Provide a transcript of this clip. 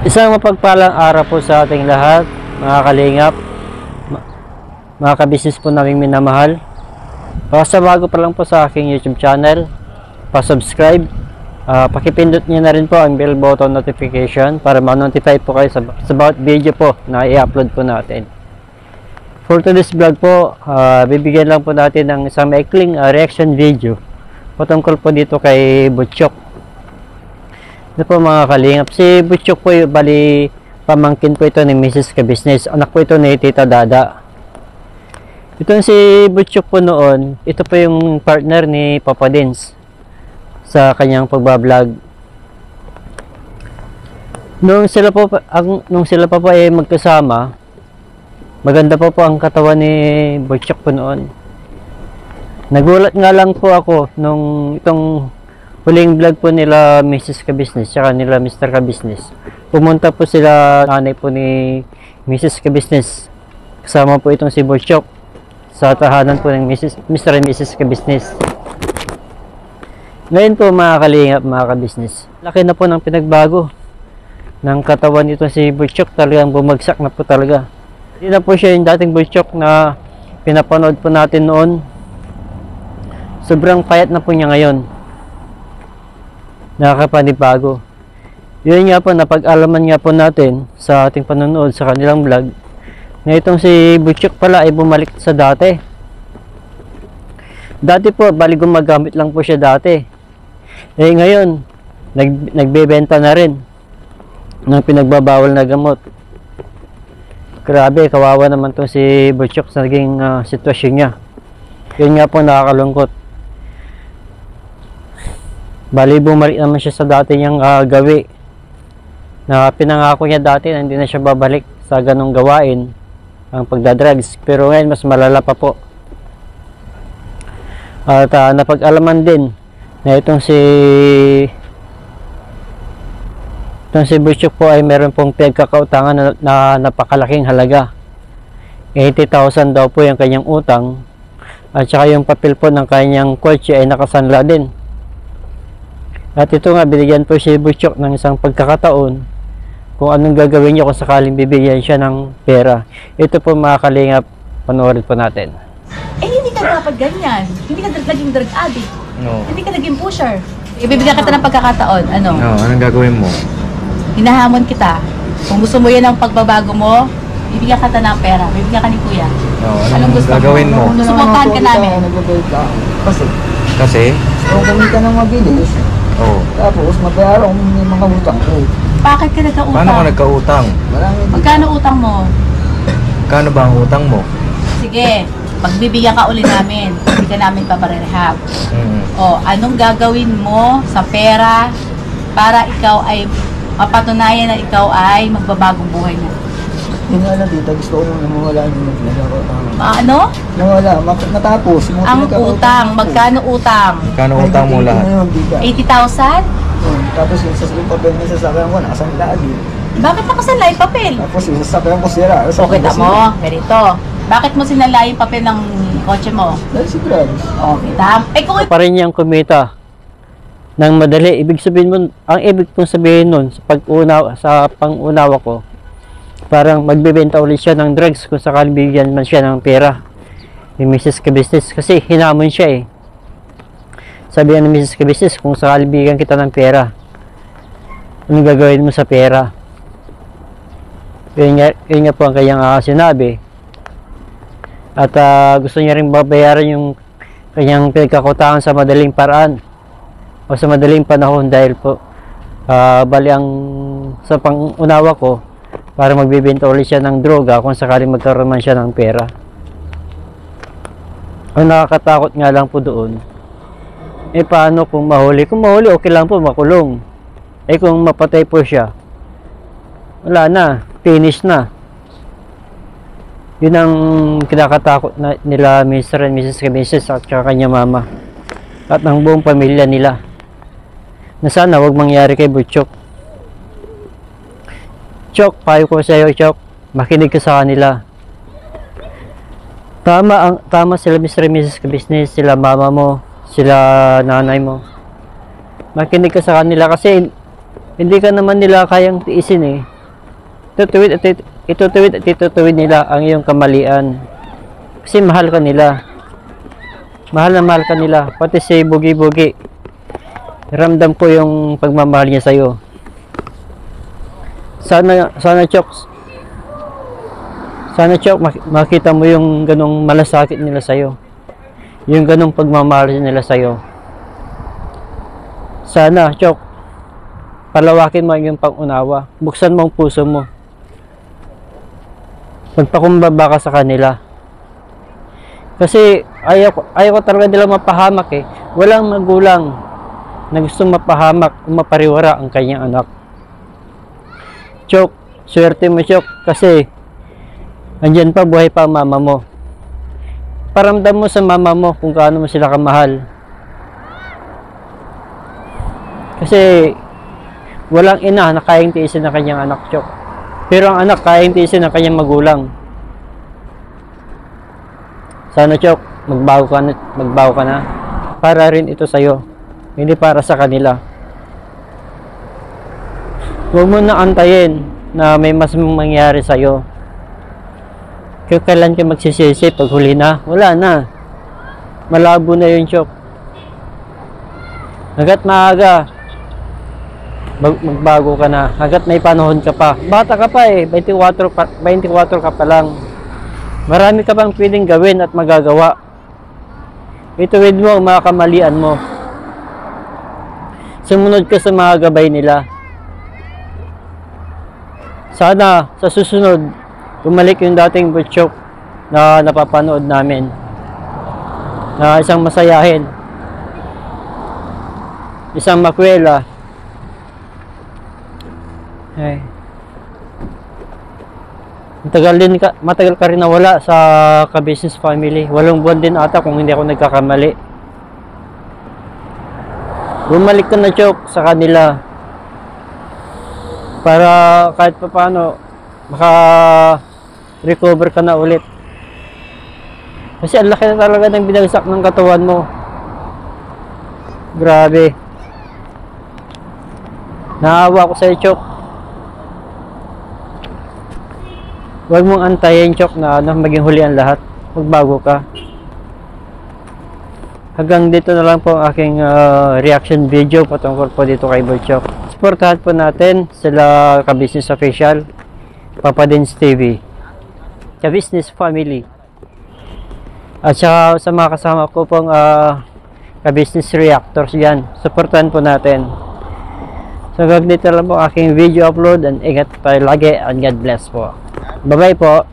Isang mapagpalang araw po sa ating lahat, mga kalingap, mga kabisnes po naming minamahal. Baka sa bago pa lang po sa aking YouTube channel, pa-subscribe, pakipindot niyo na rin po ang bell button notification para ma-notify po kayo sa bawat video po na i-upload po natin. For today's vlog po, bibigyan lang po natin ng isang maikling reaction video patungkol po dito kay Butchok. Ito po mga kalingap, si Butchok po bali pamangkin po ito ni Mrs. Kabisnes. Anak po ito ni Tita Dada. Itong si Butchok po noon, ito po yung partner ni Papa Dins sa kanyang pagbablog. Nung sila pa po ay magkasama, maganda po ang katawan ni Butchok po noon. Nagulat nga lang po ako nung itong huling vlog po nila Mrs. Kabisnes tsaka nila Mr. Kabisnes. Pumunta po sila, nanay po ni Mrs. Kabisnes. Kasama po itong si Butchok sa tahanan po ng Mr. and Mrs. Kabisnes. Ngayon po mga kalingap, mga kabisnes, laki na po ng pinagbago ng katawan nito si Butchok. Talagang bumagsak na po talaga. Hindi na po siya yung dating Butchok na pinapanood po natin noon. Sobrang payat na po niya ngayon. Nakakapanibago. Yun nga po, napag-alaman nga po natin sa ating panonood sa kanilang vlog na itong si Butchok pala ay bumalik sa dati. Dati po, bali gumagamit lang po siya dati. Eh ngayon, nagbebenta na rin ng pinagbabawal na gamot. Grabe, kawawa naman itong si Butchok sa naging sitwasyon niya. Yun nga po, nakakalungkot. Bali, bumalik naman siya sa dati niyang gawi na pinangako niya dati na hindi na siya babalik sa ganong gawain, ang pagdadrugs. Pero ngayon, mas malala pa po. At napag-alaman din na itong si Butchok po ay meron pong pinagkakautangan na napakalaking halaga. 80,000 daw po yung kanyang utang, at saka yung papel po ng kanyang kotse ay nakasanla din. At ito nga, binigyan po si Butchok ng isang pagkakataon kung anong gagawin niya kung sakaling bibigyan siya ng pera. Ito po mga kalingap, panoorin po natin. Eh, hindi ka dapat ganyan. Hindi ka naging drug addict. No. Hindi ka naging pusher. Ibibigyan kita ng pagkakataon. Ano? No, anong gagawin mo? Hinahamon kita. Kung gusto mo yan ang pagbabago mo, bibigyan kita ng pera. Bibigyan ka ni kuya. No, Anong gusto gagawin mo? Sumapahan ka namin. Kasi? Kung kumita ng mabilis, Oh. tapos mabayaran kung may mga utang ko. Bakit ka nagka-utang? Paano ka nagkautang? Marami din. Magkano utang mo? Kano ba ang utang mo? Sige, pagbibigyan ka uli namin. Hindi ka namin paparehab. O, anong gagawin mo sa pera para ikaw ay mapatunayan na ikaw ay magbabagong buhay na? Yun nga lang dito, gusto ko nung mawala yung pinagkakautang. Ano? Nawala, matapos. Yung Ang pinagkakautang utang, ko. magkano utang? Kano utang mo lahat? 80,000? Tapos yung papel ng sasakyan ko, nakasan lagi. Bakit nakasanla yung papel? Tapos yung sasakyan ko sira. O, kita mo, ganito. Bakit mo sinala yung papel ng kotse mo? Dahil si Gravis. O, kita. Eh, kung Pa rin niyang kumita ng madali. Ibig sabihin mo, ang ibig kong sabihin nun sa pangunawa ko, parang magbebenta ulit siya ng drugs kung sakaling bigyan man siya ng pera ni Mrs. Kabisnes, kasi hinamon siya eh. Sabi ni Mrs. Kabisnes, kung sakaling bigyan kita ng pera, anong gagawin mo sa pera? Yun nga po ang kanyang sinabi. At gusto niya rin babayaran yung kanyang pinagkakutangan sa madaling paraan o sa madaling panahon, dahil po bali ang sa pangunawa ko, para magbibenta ulit siya ng droga kung sakaling magkaroon man siya ng pera. Ang nakakatakot nga lang po doon, eh paano kung mahuli? Kung mahuli, okay lang po, makulong. Eh kung mapatay po siya, wala na, finish na. Yun ang kinakatakot nila Mr. and Mrs. Kabisnes at kanya mama at ang buong pamilya nila, na sana wag mangyari kay Butchok. Chok, payo ko sa iyo, Chok, makinig ka sa kanila. Tama sila Mr. and Mrs. Kabisnes, sila mama mo, sila nanay mo. Makinig ka sa kanila kasi hindi ka naman nila kayang tiisin eh. itutuwid at itutuwid nila ang iyong kamalian. Kasi mahal ka nila. Mahal na mahal ka nila. Pati si Bugi-Bugi. Ramdam ko yung pagmamahal niya sa'yo. Sana Chok, makita mo yung ganong malasakit nila sa'yo. Yung ganong pagmamahal nila sa'yo. Sana, Chok, palawakin mo yung pang-unawa. Buksan mo ang puso mo. Magpakumbaba ka sa kanila. Kasi ayaw ko talaga nila mapahamak eh. Walang magulang na gustong mapahamak o mapariwara ang kanyang anak. Chok, swerte mo Chok kasi andyan pa, buhay pa ang mama mo. Paramdam mo sa mama mo kung gaano mo sila kamahal. Kasi walang ina na kayang tiisin ng kanyang anak, Chok. Pero ang anak kayang tiisin ng kanyang magulang. Sana, Chok, magbago ka na. Para rin ito sa'yo. Hindi para sa kanila. Huwag mo na antayin na may mas mangyari sa'yo. Kung kailan ka magsisisi pag huli na, wala na. Malabo na yun, Chok. Hanggat maaga, magbago ka na. Hanggat may panahon ka pa. Bata ka pa eh, 24 ka pa lang. Marami ka pang pwedeng gawin at magagawa. Ituwid mo ang mga kamalian mo. Sumunod ka sa mga gabay nila. Sana sa susunod, bumalik yung dating butchok na napapanood namin. Na isang masayahin. Isang makwela. Ay. Matagal ka rin nawala sa ka-business family. 8 buwan din ata kung hindi ako nagkakamali. Bumalik ka na Chok sa kanila. Para kahit pa paano maka-recover ka na ulit. Kasi ang laki na talaga ng binagsak ng katawan mo. Grabe. Naawa ko sa'yo, Chok. Huwag mong antayin, Chok, na maging huli ang lahat. Magbago ka. Hanggang dito na lang po ang aking reaction video patungkol po dito kay Butchok. Supportahan po natin sila ka-business official, Papa Dins TV, ka-business family. At saka sa mga kasama ko pong ka-business reactors yan. Supportahan po natin. So hanggang dito lang po ang aking video upload and ingat tayo lagi and God bless po. Bye-bye po.